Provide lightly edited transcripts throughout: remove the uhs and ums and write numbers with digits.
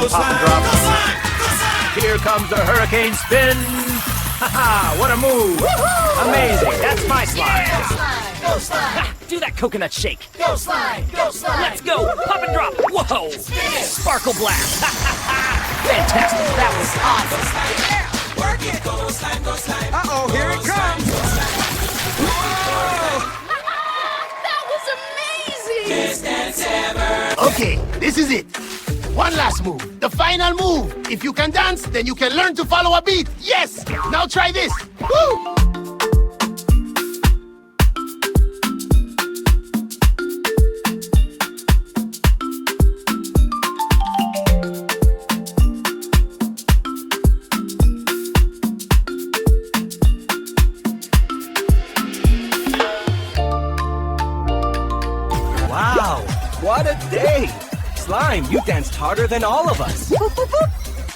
Pop and drop. Here comes the hurricane spin. Haha, what a move. Amazing, that's my slide. Go slide. Ha, do that coconut shake. Go slide. Go slide. Let's go. Pop and drop. Whoa. Sparkle blast. Fantastic. That was awesome. Work it. Go slide. Go slide. Uh-oh, here it comes. That was amazing. Best dance ever. Okay, this is it. One last move, the final move. If you can dance, then you can learn to follow a beat. Yes! Now try this. Woo! Wow, what a day! Slime, you danced harder than all of us.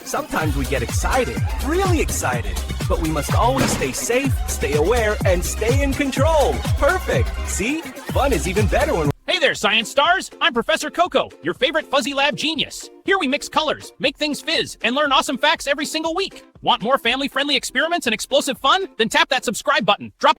Sometimes we get excited, really excited, but we must always stay safe, stay aware, and stay in control. Perfect. See? Fun is even better when Hey there, science stars! I'm Professor Koko, your favorite Fuzzy Lab genius. Here we mix colors, make things fizz, and learn awesome facts every single week. Want more family-friendly experiments and explosive fun? Then tap that subscribe button. Drop